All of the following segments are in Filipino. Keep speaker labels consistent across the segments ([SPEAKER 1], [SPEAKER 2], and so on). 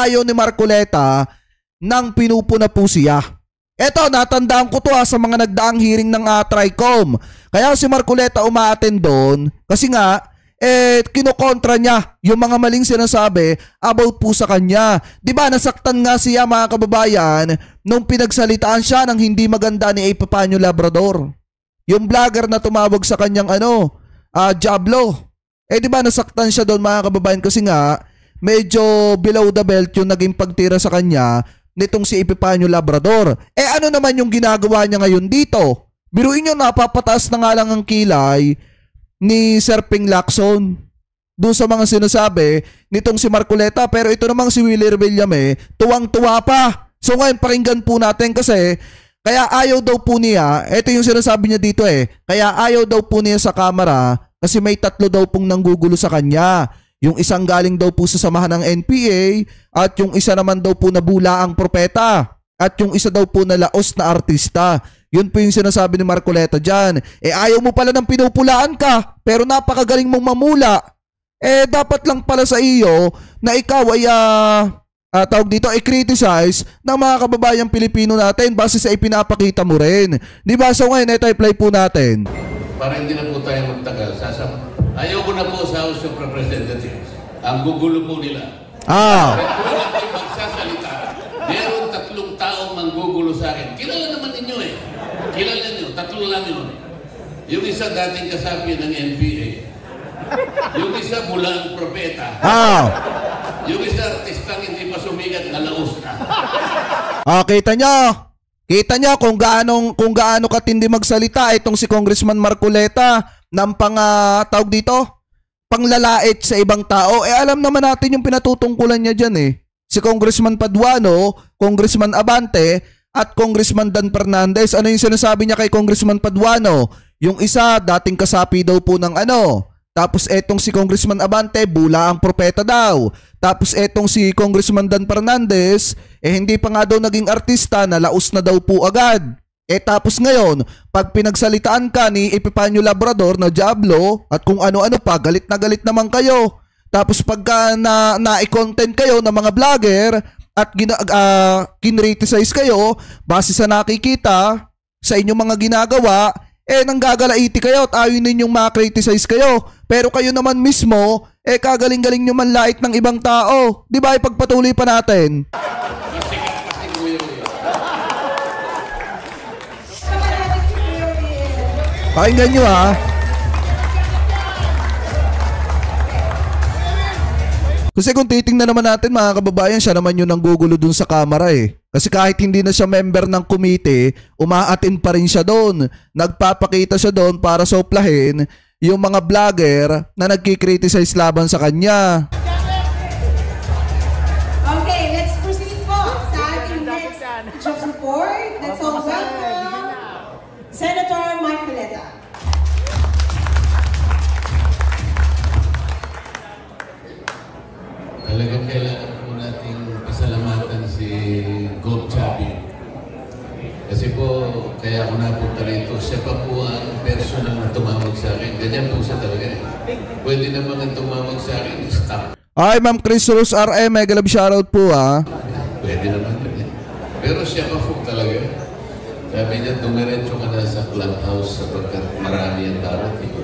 [SPEAKER 1] ayaw ni Marcoleta nang pinupuna po siya. Eto, natandaan ko to sa mga nagdaang hearing ng Tricom. Kaya si Marcoleta umaattend doon kasi nga, kinokontra niya yung mga maling sinasabi about po sa kanya. Diba, nasaktan nga siya mga kababayan nung pinagsalitaan siya ng hindi maganda ni Epipanio Labrador. Yung vlogger na tumawag sa kanyang Diablo. Diba, nasaktan siya doon mga kababayan kasi nga, medyo below the belt yung naging pagtira sa kanya nitong si Epipanio Labrador. Ano naman yung ginagawa niya ngayon dito? Biruin nyo, napapataas na nga lang ang kilay ni Sir Ping Lacson doon sa mga sinasabi nitong si Marcoleta. Pero ito namang si Willie Rebelliam tuwang-tuwa pa. So ngayon pakinggan po natin kasi kaya ayaw daw po niya, ito yung sinasabi niya dito kaya ayaw daw po niya sa camera kasi may 3 daw pong nanggugulo sa kanya. Yung isang galing daw po sa samahan ng NPA at yung isa naman daw po na bulaang propeta at yung isa daw po na laos na artista. Yun po yung sinasabi ni Marcoleta dyan. Ayaw mo pala ng pinupulaan ka, pero napakagaling mong mamula. Dapat lang pala sa iyo na ikaw ay tawag dito, i-criticize ng mga kababayang Pilipino natin base sa ipinapakita mo rin. Diba? So ngayon, ito i-play po natin.
[SPEAKER 2] Para hindi na po tayo magtagal, ayaw ko na po sa House of Representatives. Ang gugulo po nila. Kung ako magsasalita, meron 3 taong manggugulo sa akin. Kilala naman ninyo Kilala nyo, 3 lang yun. Yung isa dating kasapi ng NPA. Yung isa bulang propeta. Yung isa artistang hindi pa sumigat na laos na.
[SPEAKER 1] Kita nyo kung gaano katindi magsalita itong si Congressman Marcoleta ng tawag dito, panglalait sa ibang tao. Alam naman natin yung pinatutungkulan niya dyan Si Congressman Paduano, Congressman Abante, at Congressman Dan Fernandez. Ano yung sinasabi niya kay Congressman Paduano? Yung isa, dating kasapi daw po ng Tapos etong si Congressman Abante, bula ang propeta daw. Tapos etong si Congressman Dan Fernandez, hindi pa nga daw naging artista, nalaos na daw po agad. Tapos ngayon, pag pinagsalitaan ka ni Epipanio Labrador na Diablo at kung ano-ano pa, galit na galit naman kayo. Tapos pagka na-content kayo ng mga vlogger at kinriticize kayo base sa nakikita sa inyong mga ginagawa, nanggagalaiti kayo at ayaw ninyong makriticize kayo. Pero kayo naman mismo, kagaling-galing nyo manlait ng ibang tao. Diba, ipagpatuloy pa natin. Pakinggan nyo Kasi kung titingnan naman natin mga kababayan, siya naman yung nanggugulo dun sa camera Kasi kahit hindi na siya member ng komite, umaatin pa rin siya doon. Nagpapakita siya doon para soplahin yung mga vlogger na nagkikriticize laban sa kanya.
[SPEAKER 3] Okay, let's proceed po sa ating next job report. Let's all welcome Senator Marcoleta.
[SPEAKER 2] Talagang kailangan po nating pasalamatan si Gov Chabi. Kasi po, kaya ako napunta rito, siya pa po ang personal na tumawag sa akin. Ganyan po siya talaga Pwede naman ang tumawag sa akin, stop.
[SPEAKER 1] Ay, Ma'am Chris Rose RM, mega love shoutout po
[SPEAKER 2] Pwede naman yun Pero siya pa po talaga. Sabi niya, dumiretso ka na sa clubhouse sapagkat marami ang darating.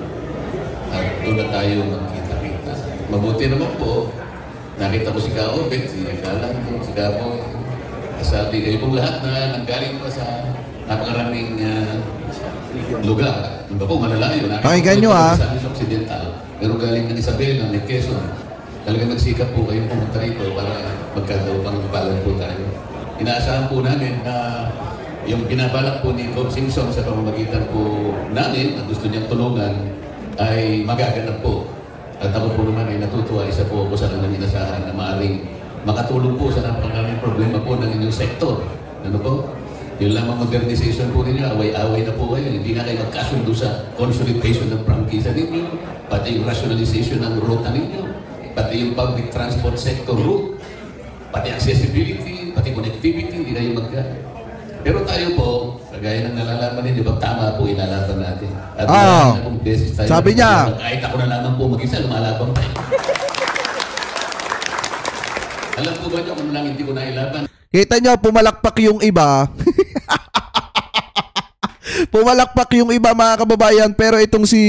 [SPEAKER 2] At doon na tayo magkita-kita. Mabuti naman po, nakita ko si Kaobet, si Galang, si Gabong. Sabi kayo pong lahat na nanggaling pa sa napakaraming lugar. Diba po, malalayo.
[SPEAKER 1] Pakinggan nyo
[SPEAKER 2] sa Occidental. Pero galing ng Isabela, may Quezon. Talagang nagsikap po kayong pumunta rito para magkagawang balan po tayo. Inaasahan po namin na yung binabalak po ni Coach Simpson sa pamamagitan po namin na gusto niyang tulungan ay magaganap po. At ako po naman ay natutuwa, isa po ako sa kanilang inasahan na maaaring makatulong po sa napakaraming problema po ng inyong sektor. Ano po? Yung lamang modernization po ninyo, away-away na po kayo. Hindi na kayo magkasundo sa consolidation ng prangkisa ninyo, pati yung rationalization ng ruta ninyo, pati yung public transport sector route, pati accessibility, pati connectivity, hindi kayo Pero tayo po, kagaya ng nalalaman ninyo, pag tama po, inalaban natin. At beses tayo
[SPEAKER 1] sabi niya,
[SPEAKER 2] kahit ako na lamang po mag-isa, lumalaban tayo. Alam po ba niyo kung lang hindi ko nailaban?
[SPEAKER 1] Kita nyo, pumalakpak yung iba. Pumalakpak yung iba mga kababayan, pero itong si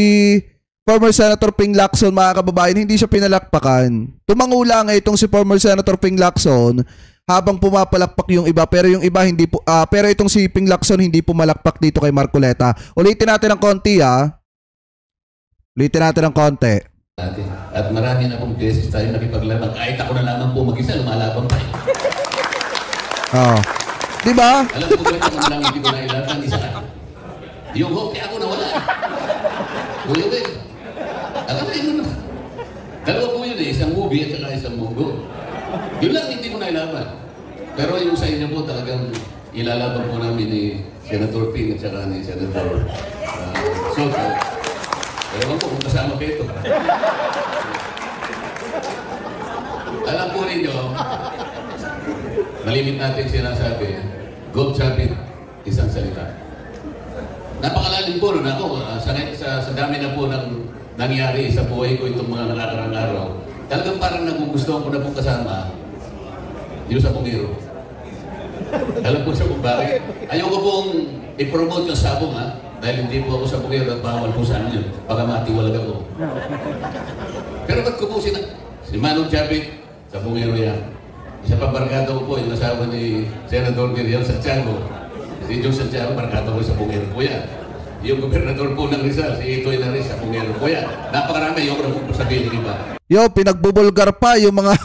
[SPEAKER 1] former Senator Ping Lacson mga kababayan, hindi siya pinalakpakan. Tumangula nga itong si former Senator Ping Lacson habang pumapalakpak yung iba, pero yung iba hindi pero itong si Ping Lacson hindi pumalakpak dito kay Marcoleta. Ulitin natin ng konti Ulitin natin ng konti.
[SPEAKER 2] At marami na pong beses tayo nakipaglaban. Kahit ako na lamang po mag-isa, lumalaban pa.
[SPEAKER 1] Oh. Di ba?
[SPEAKER 2] Alam ko ba kung lang hindi ko nailaban, isa ka. Yung hope ako nawala. Kuya ba? Akala yun na. Dalawa po yun isang movie at saka isang munggo. Yun lang hindi ko nailaban. Pero yung sa inyo po talagang ilalaban po namin ni Senator Ping at saka ni Senator Soto. Ewan ko kung kasama kayo ito. Alam po ninyo, malimit natin sinasabi, gold sabit, isang salita. Napakalalim po nun ako, sa dami na po ng nangyari sa buhay ko itong mga nakakarang araw. Talagang parang nagugustuhan ko na pong kasama yung sa Bungero. Alam po siya kung bakit. Ayoko pong i-promote yung sabong dahil hindi po ako sa Bungero at bawal po sa amin yun. Baka matiwalag ako. Pero ba't ko po si Manong Chavit sa Bungero yan? Isa pa barkada ko po, yung asawa ni Senador Miriam Santiago. Si Joe Santiago, barkada ko sa Bungero po yan. Yung gobernador po ng Rizal, si Itoy Laris sa Bungero po yan. Napakarami, yung na po sabihin ng iba.
[SPEAKER 1] Yo, pinagbubulgar pa yung mga...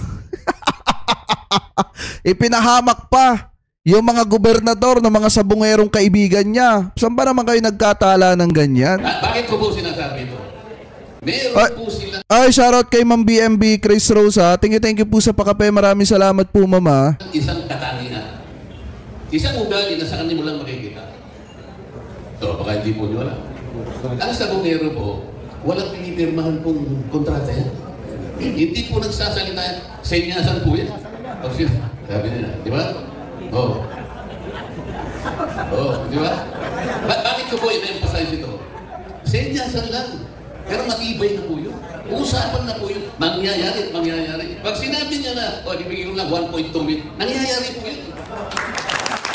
[SPEAKER 1] Ipinahamak pa yung mga gobernador ng mga sabungerong kaibigan niya. Saan ba naman kayo nagkatala ng ganyan?
[SPEAKER 2] Bakit ko po sinasabi ito? Meron po sila...
[SPEAKER 1] Ay, shoutout kay Ma'am BMB Chris Rosa. Thank you po sa pakape. Maraming salamat po, Mama.
[SPEAKER 2] Isang katangian. Isang ugali na sa kanila mo lang makikita. So, baka hindi po nyo alam. Ang sabungero po, walang pinipirmahan pong kontrata yan. Hindi po nagsasalita yan. Senyasan po yan. Sabi nila, di ba? Oo. Oo, di ba? Bakit ko po ina-emphasize ito? Senyasan lang. Pero matibay na po yun. Usapan na po yun. Mangyayari. Pag sinabi niya na, ibigay ko lang 1.2 million, nangyayari po yun.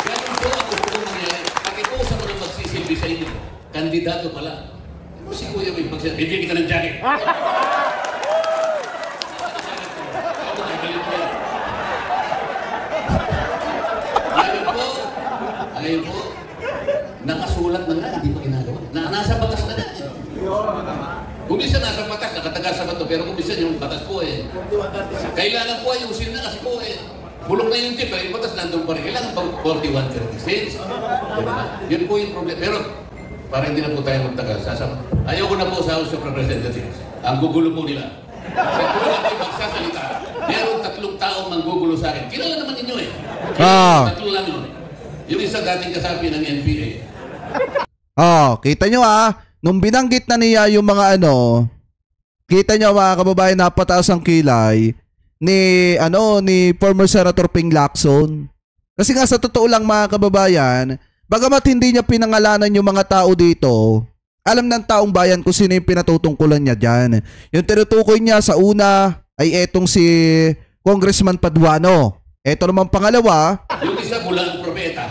[SPEAKER 2] Ganun po ang gusto kong mangyayari. Pag-iusap mo na magsisilbi sa inyo, kandidato pala. Si Kuya Wing, bibigyan kita ng jacket. Ngayon po, nakasulat na nga, hindi pa ginagawa. Nasa batas na nga. Kung minsan nasa batas, nakatagal sa bato, pero kung minsan yung batas po kailangan po ayusin na kasi po bulok na yung tip, pero yung batas nandun pa rin. Kailangan pang 4136. Yun po yung problema. Pero, para hindi na po tayo magtagal, ayoko na po sa House of Representatives. Ang gugulo po nila. Kaya kung wala kayo magsasalita, meron 3 taong manggugulo sa akin. Kilala naman ninyo Tatlo lang yun. Yung isa dating kasabi ng NPA.
[SPEAKER 1] Kita nyo nung binanggit na niya yung mga kita nyo mga kababayan, napataas ang kilay ni former Senator Ping Lacson. Kasi nga sa totoo lang mga kababayan, bagamat hindi niya pinangalanan yung mga tao dito, alam ng taong bayan kung sino yung pinatutungkulan niya dyan. Yung tinutukoy niya sa una ay etong si Congressman Paduano. Eto naman pangalawa,
[SPEAKER 2] yung isa bulang propeta.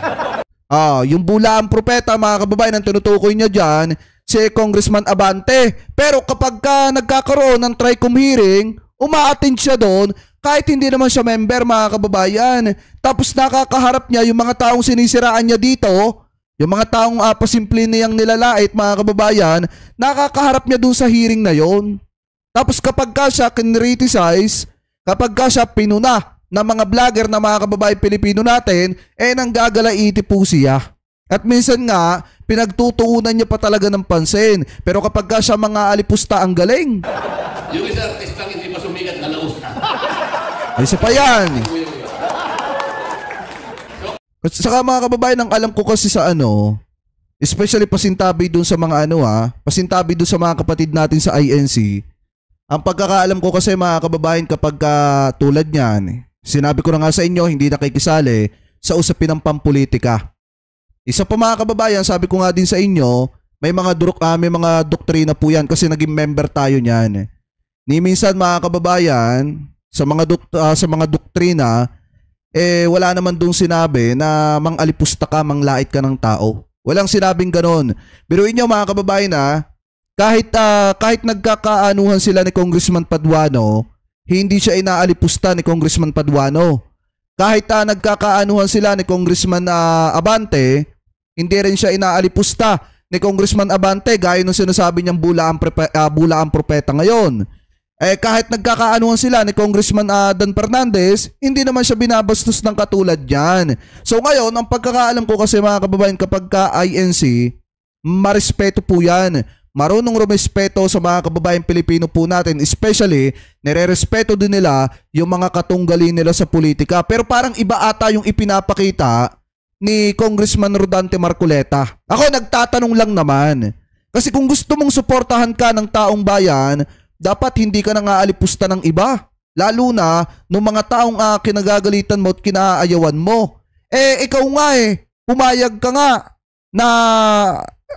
[SPEAKER 1] Yung bulaang propeta mga kababayan, ang tinutukoy niya dyan, si Congressman Abante. Pero kapag nagkakaroon ng TRICOM hearing, uma-attend siya doon kahit hindi naman siya member mga kababayan. Tapos nakakaharap niya yung mga taong sinisiraan niya dito, yung mga taong pasimple niyang nilalait mga kababayan, nakakaharap niya doon sa hearing na yon. Tapos kapag siya kinriticize, kapag siya pinuna na mga vlogger na mga kababayan Pilipino natin, nanggagalaiti po siya. At minsan nga, pinagtutuunan niya pa talaga ng pansin. Pero kapag siya mga alipusta, ang galing.
[SPEAKER 2] Yung isa artistang hindi pa sumikat, nalaos na.
[SPEAKER 1] Isa pa yan. At saka mga kababayan, ang alam ko kasi sa especially pasintabi dun sa mga pasintabi dun sa mga kapatid natin sa INC, ang pagkakaalam ko kasi mga kababayan kapag tulad niyan, sinabi ko na nga sa inyo, hindi nakikisali sa usapin ng pampolitika. Isa pa mga kababayan, sabi ko nga din sa inyo, may mga doktrina po yan kasi naging member tayo niyan. Ni minsan mga kababayan, sa mga doktrina, wala naman dong sinabi na mang-alipusta ka, manglait ka ng tao. Walang sinabing ganon. Biruin nyo mga kababayan kahit nagkakaanuhan sila ni Congressman Paduano, hindi siya inaalipusta ni Congressman Paduano. Kahit nagkakaanuhan sila ni Congressman Abante, hindi rin siya inaalipusta ni Congressman Abante gaya nung sinasabi niyang bula ang propeta ngayon. Kahit nagkakaanuhan sila ni Congressman Dan Fernandez, hindi naman siya binabastos ng katulad yan. So ngayon, ang pagkakaalam ko kasi mga kababayan, kapag ka INC, marespeto po yan. Marunong rumespeto sa mga kababayan Pilipino po natin, especially nire-respeto din nila yung mga katunggali nila sa politika. Pero parang iba ata yung ipinapakita ni Congressman Rodante Marcoleta. Ako nagtatanong lang naman. Kasi kung gusto mong suportahan ka ng taong bayan, dapat hindi ka nang aalipusta ng iba. Lalo na ng mga taong kinagagalitan mo at kinaayawan mo. Ikaw nga pumayag ka nga na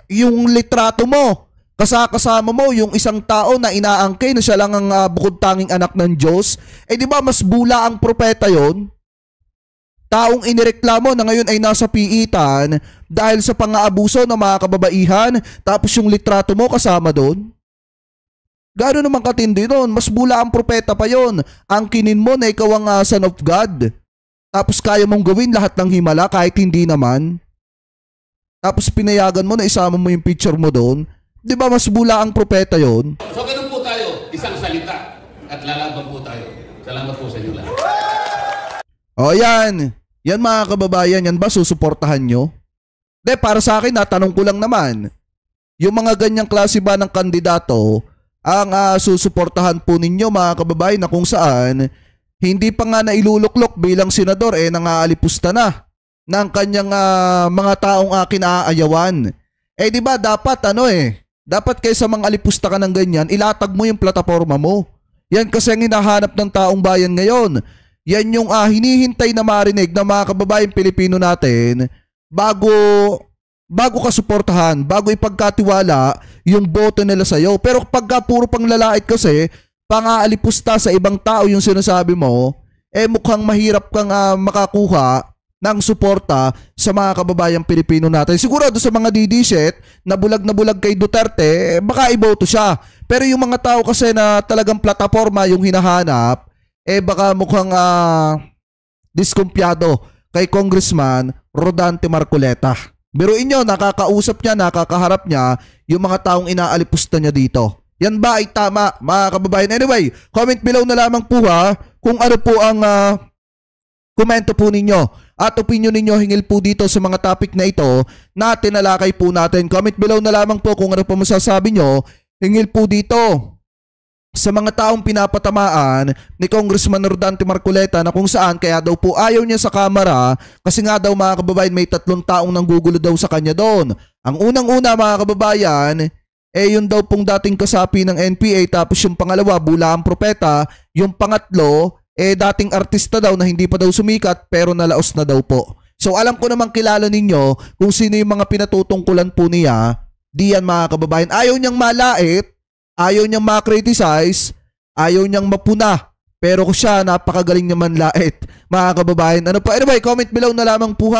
[SPEAKER 1] yung litrato mo, kasama mo yung isang tao na inaangkay na siya lang ang bukod tanging anak ng Diyos. Di ba mas bula ang propeta yon? Taong inireklamo na ngayon ay nasa piitan dahil sa pang-aabuso ng mga kababaihan, tapos yung litrato mo kasama doon. Gano'n naman katindi nun? Mas bula ang propeta pa yon. Angkinin mo na ikaw ang son of God. Tapos kaya mong gawin lahat ng himala kahit hindi naman. Tapos pinayagan mo na isama mo yung picture mo doon. Di ba mas bula ang propeta yon?
[SPEAKER 2] So ganun po tayo, isang salita at lalaban po tayo. Salamat po sa inyo lahat.
[SPEAKER 1] O yan. Yan mga kababayan, yan ba susuportahan nyo? Para sa akin, natanong ko lang naman. Yung mga ganyang klase ba ng kandidato ang susuportahan po ninyo mga kababayan, na kung saan hindi pa nga nailuluklok bilang senador nangaalipusta na ng kanyang mga taong kinaayawan. Di ba dapat dapat kaysa mga alipusta ka ng ganyan, ilatag mo yung plataforma mo. Yan kasi ang hinahanap ng taong bayan ngayon. Yan yung hinihintay na marinig ng mga kababayan Pilipino natin bago ka suportahan, bago ipagkatiwala yung boto nila sa'yo. Pero pagka puro panglalait kasi, pang-aalipusta sa ibang tao yung sinasabi mo, mukhang mahirap kang makakuha ng suporta sa mga kababayang Pilipino natin. Sigurado sa mga didiset na bulag kay Duterte, baka iboto siya. Pero yung mga tao kasi na talagang plataforma yung hinahanap, baka mukhang diskumpiyado kay Congressman Rodante Marcoleta. Biruin nyo, nakakausap niya, nakakaharap niya yung mga taong inaalipusta niya dito. Yan ba ay tama mga kababayan? Anyway, comment below na lamang po kung ano po ang komento po ninyo at opinion ninyo hingil po dito sa mga topic na ito na tinalakay po natin. Comment below na lamang po kung ano po masasabi nyo hingil po dito sa mga taong pinapatamaan ni Congressman Rodante Marcoleta, na kung saan kaya daw po ayaw niya sa kamera kasi nga daw mga kababayan may 3 taong nanggugulo daw sa kanya doon. Ang unang-una mga kababayan, yun daw pong dating kasapi ng NPA, tapos yung pangalawa bula ang propeta, yung pangatlo dating artista daw na hindi pa daw sumikat pero nalaos na daw po. So alam ko namang kilala ninyo kung sino yung mga pinatutungkulan po niya. Diyan mga kababayan, ayaw niyang malait, ayaw niyang ma-criticize, ayaw niyang mapuna. Pero siya, napakagaling niya manlait. Mga kababayan, ano po? Anyway, comment below na lamang po